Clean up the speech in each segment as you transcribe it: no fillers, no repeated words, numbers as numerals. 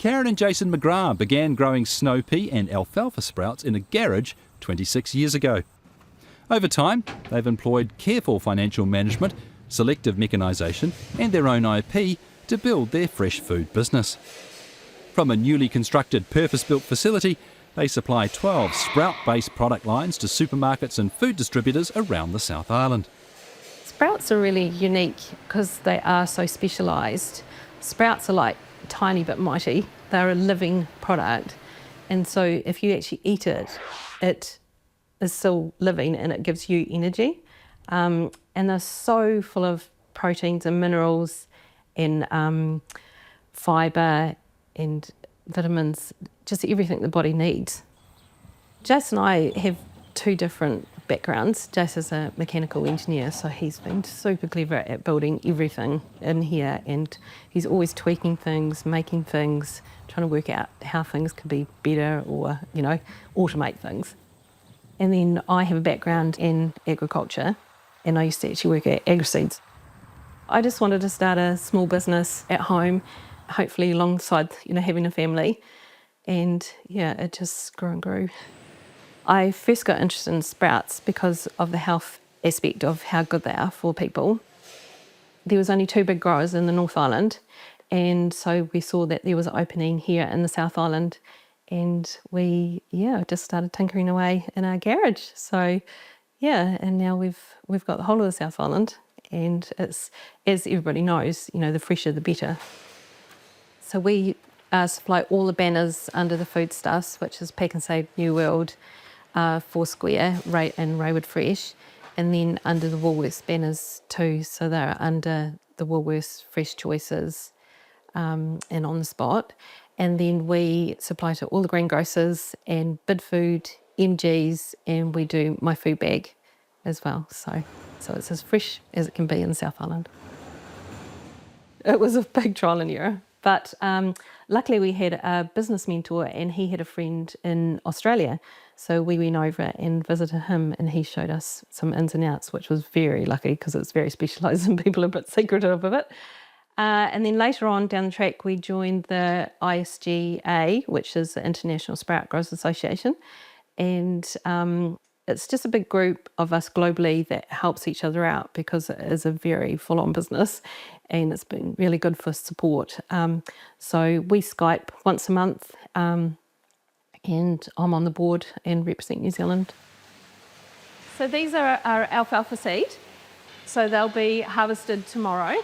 Karen and Jason McGrath began growing snow pea and alfalfa sprouts in a garage 26 years ago. Over time, they've employed careful financial management, selective mechanisation and their own IP to build their fresh food business. From a newly constructed purpose-built facility, they supply 12 sprout-based product lines to supermarkets and food distributors around the South Island. Sprouts are really unique because they are so specialised. Sprouts are like tiny but mighty. They're a living product. And so if you actually eat it, it is still living and it gives you energy. And they're so full of proteins and minerals and fibre and vitamins, just everything the body needs. Jace and I have two different backgrounds. Jace is a mechanical engineer, so he's been super clever at building everything in here, and he's always tweaking things, making things, trying to work out how things could be better or, automate things. And then I have a background in agriculture, and I used to actually work at AgriSeeds. I just wanted to start a small business at home, hopefully alongside, having a family. And it just grew and grew. I first got interested in sprouts because of the health aspect of how good they are for people. There was only two big growers in the North Island, and so we saw that there was an opening here in the South Island, and we just started tinkering away in our garage. So and now we've got the whole of the South Island, and it's, as everybody knows, the fresher the better. So we supply all the banners under the foodstuffs, which is Pack and Save New World, Foursquare and Raywood Fresh, and then under the Woolworths banners too. So they're under the Woolworths Fresh Choices and On the Spot. And then we supply to all the greengrocers and Bid Food, MGs, and we do My Food Bag as well. So it's as fresh as it can be in the South Island. It was a big trial and error. But luckily we had a business mentor and he had a friend in Australia. So we went over and visited him and he showed us some ins and outs, which was very lucky because it's very specialised and people are a bit secretive of it. And then later on down the track, we joined the ISGA, which is the International Sprout Growers Association. And it's just a big group of us globally that helps each other out because it is a very full-on business and it's been really good for support. So we Skype once a month and I'm on the board and represent New Zealand. So these are our alfalfa seed. So they'll be harvested tomorrow.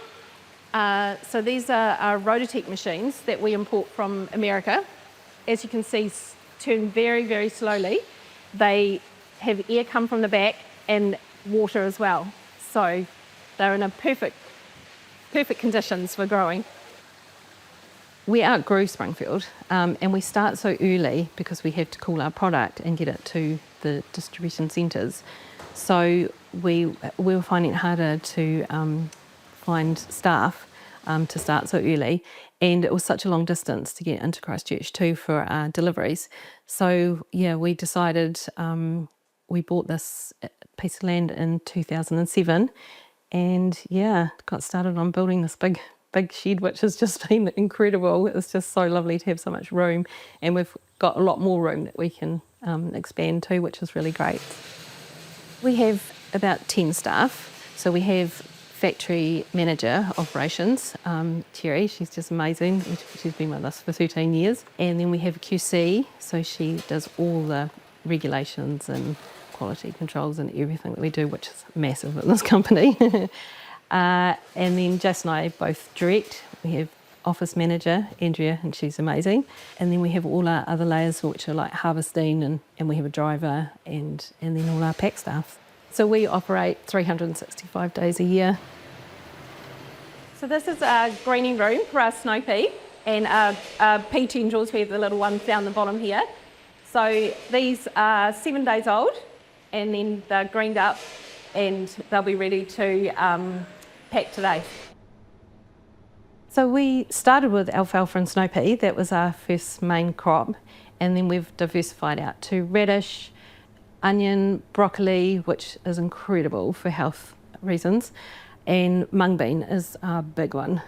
So these are our Rototech machines that we import from America. As you can see, turn very, very slowly. They have air come from the back and water as well. So they're in a perfect conditions for growing. We outgrew Springfield and we start so early because we have to cool our product and get it to the distribution centres. So we were finding it harder to find staff to start so early, and it was such a long distance to get into Christchurch too for our deliveries. So we decided we bought this piece of land in 2007 and got started on building this big shed, which has just been incredible. It's just so lovely to have so much room, and we've got a lot more room that we can expand to, which is really great. We have about 10 staff. So we have factory manager operations, Terry, she's just amazing. She's been with us for 13 years. And then we have a QC, so she does all the regulations and quality controls and everything that we do, which is massive in this company. And then Jess and I both direct. We have office manager, Andrea, and she's amazing. And then we have all our other layers, which are like harvesting, and we have a driver and then all our pack staff. So we operate 365 days a year. So this is our greening room for our snow pea and our pea tendrils. We have the little ones down the bottom here. So these are 7 days old and then they're greened up and they'll be ready to pack today. So we started with alfalfa and snow pea. That was our first main crop. And then we've diversified out to radish, onion, broccoli, which is incredible for health reasons, And mung bean is a big one.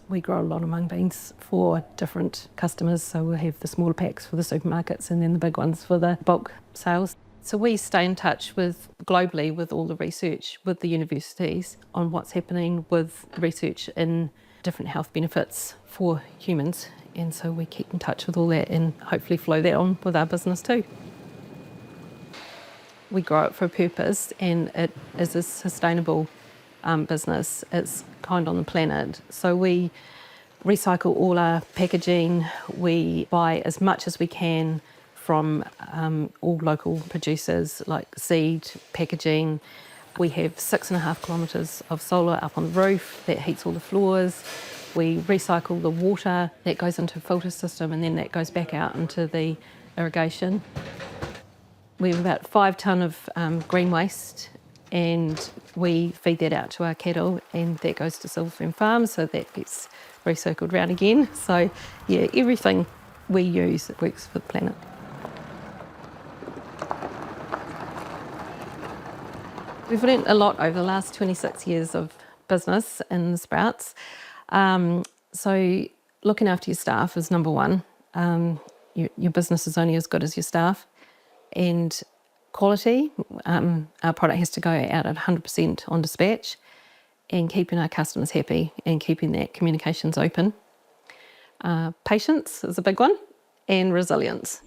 We grow a lot of mung beans for different customers. So we'll have the smaller packs for the supermarkets and then the big ones for the bulk sales. So we stay in touch with globally with all the research with the universities on what's happening with research in different health benefits for humans. And so we keep in touch with all that and hopefully flow that on with our business too. We grow it for a purpose, and it is a sustainable business. It's kind on the planet. So we recycle all our packaging. We buy as much as we can from all local producers, like seed, packaging. We have 6.5 kilometres of solar up on the roof that heats all the floors. We recycle the water that goes into a filter system, and then that goes back out into the irrigation. We have about 5 tonne of green waste, and we feed that out to our cattle, and that goes to Silverfern Farm, so that gets recircled round again. So yeah, everything we use works for the planet. We've learnt a lot over the last 26 years of business in the Sprouts. So looking after your staff is number one. Your business is only as good as your staff. And quality, our product has to go out at 100% on dispatch, and keeping our customers happy and keeping that communications open. Patience is a big one, and resilience.